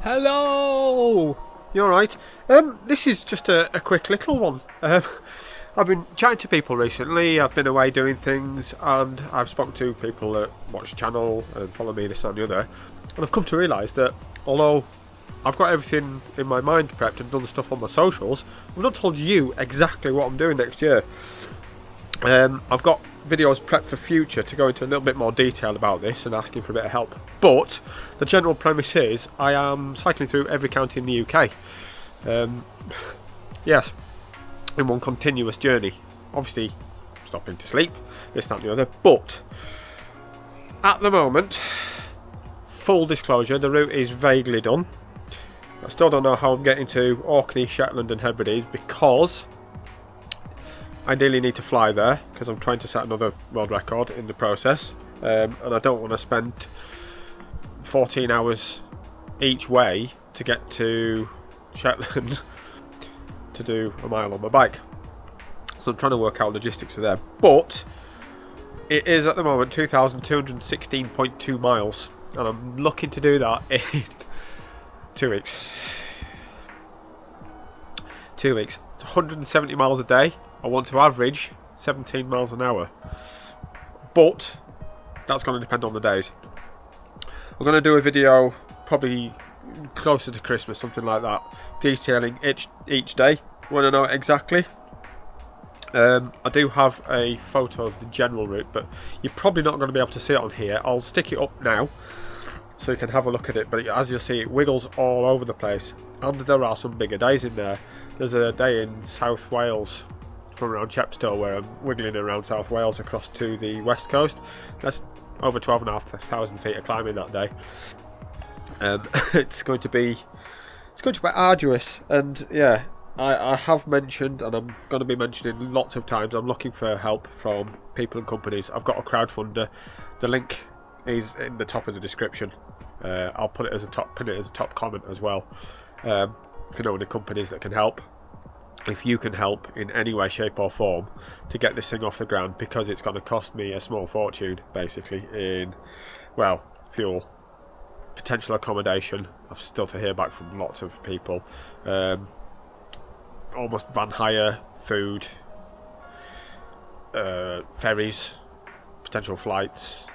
Hello! You alright? This is just a quick little one. I've been chatting to people recently, I've been away doing things, and I've spoken to people that watch the channel and follow me, this and the other, and I've come to realise that although I've got everything in my mind prepped and done stuff on my socials, I've not told you exactly what I'm doing next year. I've got videos prepped for future to go into a little bit more detail about this and asking for a bit of help, but the general premise is I am cycling through every county in the UK. Yes, in one continuous journey, obviously stopping to sleep, this, that and the other, but at the moment, full disclosure, the route is vaguely done. I still don't know how I'm getting to Orkney, Shetland and Hebrides because I ideally need to fly there because I'm trying to set another world record in the process, and I don't want to spend 14 hours each way to get to Shetland to do a mile on my bike. So I'm trying to work out logistics of there, but it is at the moment 2,216.2 miles and I'm looking to do that in 2 weeks. 2 weeks. It's 170 miles a day. I want to average 17 miles an hour, but that's going to depend on the days. I'm going to do a video probably closer to Christmas, something like that, detailing each day when I know it exactly. I do have a photo of the general route, but you're probably not going to be able to see it on here. I'll stick it up now so you can have a look at it, but as you'll see, it wiggles all over the place, and there are some bigger days in there. There's a day in South Wales from around Chepstow where I'm wiggling around South Wales across to the west coast. That's over 12,500 feet of climbing that day. It's going to be arduous, and yeah, I have mentioned, and I'm going to be mentioning lots of times, I'm looking for help from people and companies. I've got a crowdfunder. The link is in the top of the description. I'll pin it as a top comment as well. If you know any companies that can help, if you can help in any way, shape or form to get this thing off the ground, because it's going to cost me a small fortune basically in, well, fuel, potential accommodation. I've still to hear back from lots of people, almost van hire, food, ferries, potential flights.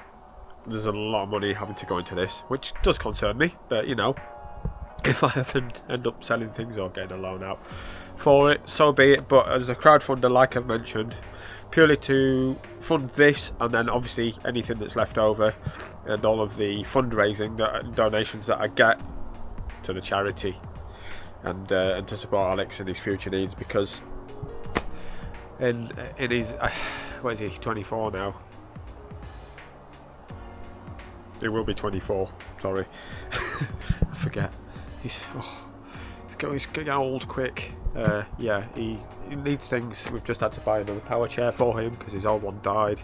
There's a lot of money having to go into this, which does concern me, but you know, if I ever end up selling things or getting a loan out for it, so be it. But as a crowdfunder, like I've mentioned, purely to fund this, and then obviously anything that's left over and all of the fundraising donations that I get to the charity, and to support Alex in his future needs, because in his what is he, 24 now? He will be 24, sorry. I forget. He's getting old quick. Yeah, he needs things. We've just had to buy another power chair for him because his old one died.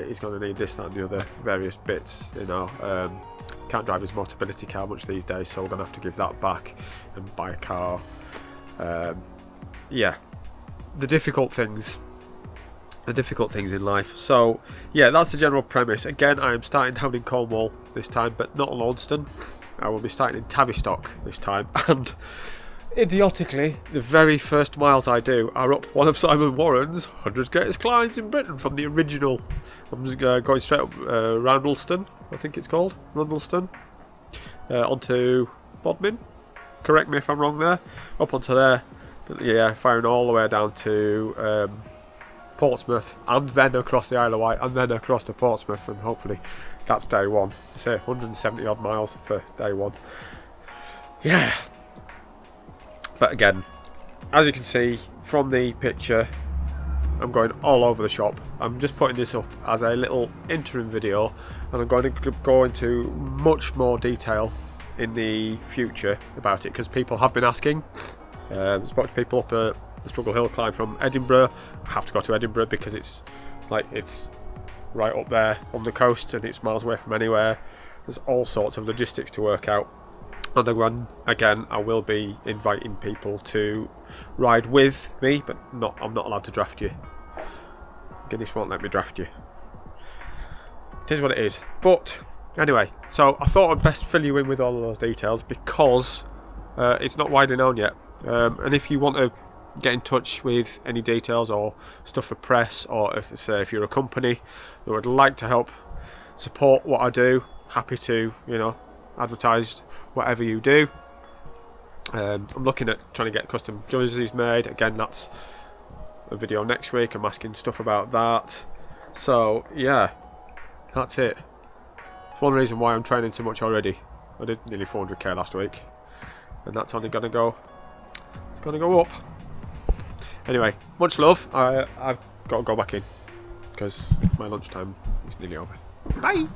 He's going to need this, that and the other various bits, you know. Can't drive his mobility car much these days, so we're going to have to give that back and buy a car. Yeah, the difficult things in life. So yeah, that's the general premise. Again, I am starting down in Cornwall this time, but not Launceston. I will be starting in Tavistock this time, and idiotically, the very first miles I do are up one of Simon Warren's 100 greatest climbs in Britain from the original. I'm just going straight up Randleston, I think it's called, Rundleston, onto Bodmin. Correct me if I'm wrong there. Up onto there, but yeah, firing all the way down to Portsmouth, and then across the Isle of Wight, and then across to Portsmouth, and hopefully that's day one. I say 170 odd miles for day one. Yeah. But again, as you can see from the picture, I'm going all over the shop. I'm just putting this up as a little interim video, and I'm going to go into much more detail in the future about it, because people have been asking. I spoke to people up at the Struggle Hill climb from Edinburgh. I have to go to Edinburgh because it's right up there on the coast and it's miles away from anywhere. There's all sorts of logistics to work out. And again, I will be inviting people to ride with me, but I'm not allowed to draft you. Guinness won't let me draft you. It is what it is. But Anyway, so I thought I'd best fill you in with all of those details because it's not widely known yet. And if you want to get in touch with any details or stuff for press, or if you're a company that would like to help support what I do, happy to, you know, advertise whatever you do. I'm looking at trying to get custom jerseys made. Again, that's a video next week. I'm asking stuff about that. So yeah, that's it. It's one reason why I'm training so much already. I did nearly 400k last week, and that's only gonna go. It's gonna go up. Anyway, much love. I've got to go back in because my lunchtime is nearly over. Bye.